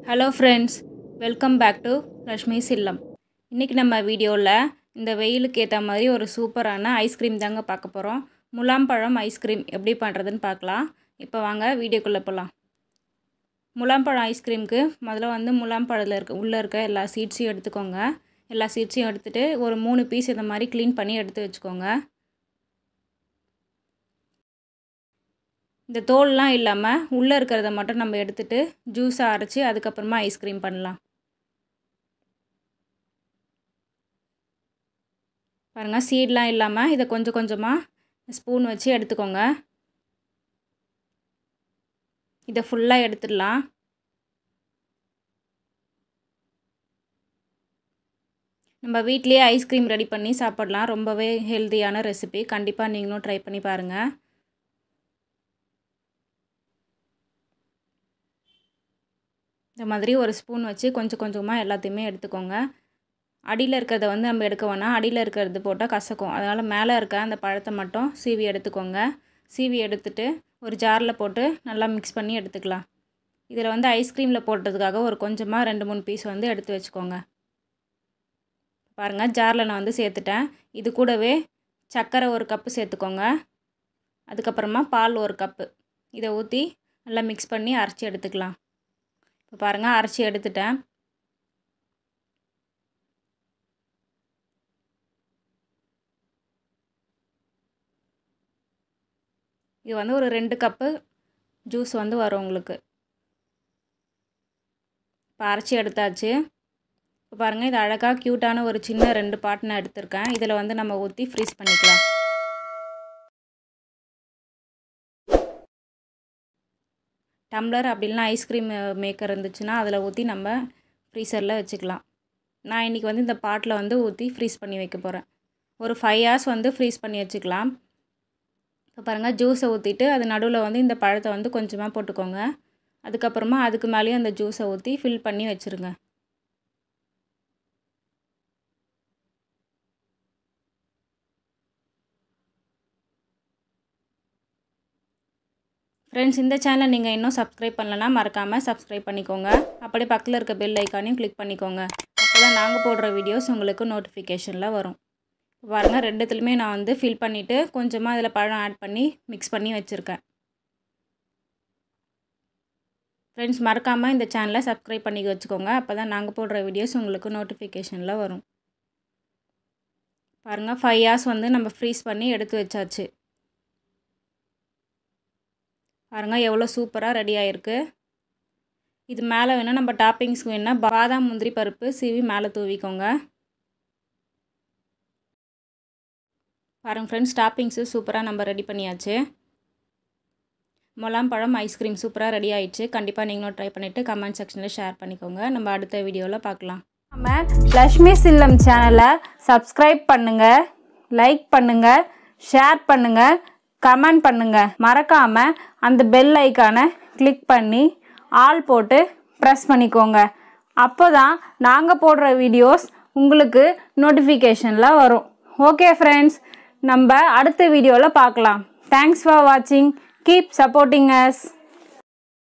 Hello friends, welcome back to Rashmi's Illam. இன்னைக்கு நம்ம வீடியோவில் இந்த வெயிலுக்கு ஏற்ற மாதிரி ஒரு சூப்பரான ஐஸ்கிரீம் தாங்க பார்க்க போகிறோம். முலாம்பழம் ஐஸ்கிரீம் எப்படி பண்ணுறதுன்னு பார்க்கலாம். இப்போ வாங்க வீடியோக்குள்ளே போகலாம். முலாம்பழம் ஐஸ்கிரீமுக்கு முதல்ல முலாம்பழத்தில் உள்ளே இருக்க எல்லா சீட்ஸையும் எடுத்துக்கோங்க. எல்லா சீட்ஸையும் எடுத்துகிட்டு ஒரு 3 பீஸ் இந்த மாதிரி க்ளீன் பண்ணி எடுத்து வச்சுக்கோங்க. இந்த தோல்லாம் இல்லாமல் உள்ளே இருக்கிறத மட்டும் நம்ம எடுத்துகிட்டு ஜூஸை அரைச்சி அதுக்கப்புறமா ஐஸ்கிரீம் பண்ணலாம். பாருங்கள், சீட்லாம் இல்லாமல் இதை கொஞ்சம் கொஞ்சமாக ஸ்பூன் வச்சு எடுத்துக்கோங்க. இதை ஃபுல்லாக எடுத்துடலாம். நம்ம வீட்லேயே ஐஸ்கிரீம் ரெடி பண்ணி சாப்பிடலாம். ரொம்பவே ஹெல்த்தியான ரெசிபி. கண்டிப்பாக நீங்களும் ட்ரை பண்ணி பாருங்கள். இந்த மாதிரி ஒரு ஸ்பூன் வச்சு கொஞ்சம் கொஞ்சமாக எல்லாத்தையுமே எடுத்துக்கோங்க. அடியில் இருக்கிறத நம்ம எடுக்க வேணாம். அடியில் இருக்கிறது போட்டால் கசக்கும். அதனால் மேலே இருக்க அந்த பழத்தை மட்டும் சீவி எடுத்துக்கோங்க. சீவி எடுத்துட்டு ஒரு ஜாரில் போட்டு நல்லா மிக்ஸ் பண்ணி எடுத்துக்கலாம். இதில் ஐஸ்கிரீமில் போடுறதுக்காக ஒரு கொஞ்சமாக 2-3 பீஸ் எடுத்து வச்சுக்கோங்க. பாருங்கள், ஜாரில் நான் சேர்த்துட்டேன். இது கூடவே சர்க்கரை 1 கப்பு சேர்த்துக்கோங்க. அதுக்கப்புறமா பால் 1 கப்பு. இதை ஊற்றி நல்லா மிக்ஸ் பண்ணி அரைச்சி எடுத்துக்கலாம். இப்போ பாருங்கள், அரைச்சி எடுத்துட்டேன். இது ஒரு 2 கப்பு ஜூஸ் வரும் உங்களுக்கு. இப்போ அரைச்சி எடுத்தாச்சு. இப்போ பாருங்கள், இது அழகாக க்யூட்டான ஒரு சின்ன 2 பாட் நான் எடுத்திருக்கேன். இதில் நம்ம ஊற்றி ஃப்ரீஸ் பண்ணிக்கலாம். டம்ளர் அப்படி இல்லைனா ஐஸ்கிரீம் மேக்கர் இருந்துச்சுன்னா அதில் ஊற்றி நம்ம ஃப்ரீசரில் வச்சுக்கலாம். நான் இன்றைக்கி இந்த பாட்டில் ஊற்றி ஃப்ரீஸ் பண்ணி வைக்க போகிறேன். ஒரு 5 hours ஃப்ரீஸ் பண்ணி வச்சுக்கலாம். இப்போ பாருங்கள், ஜூஸை ஊற்றிட்டு அது நடுவில் இந்த பழத்தை கொஞ்சமாக போட்டுக்கோங்க. அதுக்கப்புறமா அதுக்கு மேலேயும் அந்த ஜூஸை ஊற்றி ஃபில் பண்ணி வச்சுருங்க. ஃப்ரெண்ட்ஸ், இந்த சேனலை நீங்கள் இன்னும் சப்ஸ்கிரைப் பண்ணலன்னா மறக்காமல் சப்ஸ்கிரைப் பண்ணிக்கோங்க. அப்படியே பக்கத்தில் இருக்க பெல் ஐக்கானையும் கிளிக் பண்ணிக்கோங்க. அப்போ தான் நாங்கள் போடுற வீடியோஸ் உங்களுக்கு நோட்டிஃபிகேஷனில் வரும். பாருங்கள், ரெண்டுத்துலையுமே நான் ஃபில் பண்ணிவிட்டு கொஞ்சமாக இதில் பழம் ஆட் பண்ணி மிக்ஸ் பண்ணி வச்சுருக்கேன். ஃப்ரெண்ட்ஸ், மறக்காமல் இந்த சேனலை சப்ஸ்கிரைப் பண்ணி வச்சுக்கோங்க. அப்போ தான் நாங்கள் போடுற வீடியோஸ் உங்களுக்கு நோட்டிஃபிகேஷனில் வரும். பாருங்கள், 5 hours நம்ம ஃப்ரீஸ் பண்ணி எடுத்து வச்சாச்சு. பாருங்கள், எவ்வளோ சூப்பராக ரெடி ஆகிருக்கு. இது மேலே வேணால் நம்ம டாப்பிங்ஸ்க்கு வேணால் பாதாம் முந்திரி பருப்பு சீவி மேலே தூவிக்கோங்க. பாருங்கள் ஃப்ரெண்ட்ஸ், டாப்பிங்ஸு சூப்பராக நம்ம ரெடி பண்ணியாச்சு. முலாம்பழம் ஐஸ்கிரீம் சூப்பராக ரெடி ஆயிடுச்சு. கண்டிப்பாக நீங்களும் ட்ரை பண்ணிவிட்டு கமெண்ட் செக்ஷனில் ஷேர் பண்ணிக்கோங்க. நம்ம அடுத்த வீடியோவில் பார்க்கலாம். நம்ம ரஷ்மிஸ் இல்லம் சேனலை சப்ஸ்கிரைப் பண்ணுங்கள், லைக் பண்ணுங்கள், ஷேர் பண்ணுங்கள், கமெண்ட் பண்ணுங்கள். மறக்காமல் அந்த பெல் ஐக்கானை கிளிக் பண்ணி ஆல் போட்டு ப்ரெஸ் பண்ணிக்கோங்க. அப்போ தான் நாங்கள் போடுற வீடியோஸ் உங்களுக்கு நோட்டிஃபிகேஷனில் வரும். ஓகே ஃப்ரெண்ட்ஸ், நம்ம அடுத்த வீடியோவில் பார்க்கலாம். தேங்க்ஸ் ஃபார் வாட்சிங். Keep supporting us.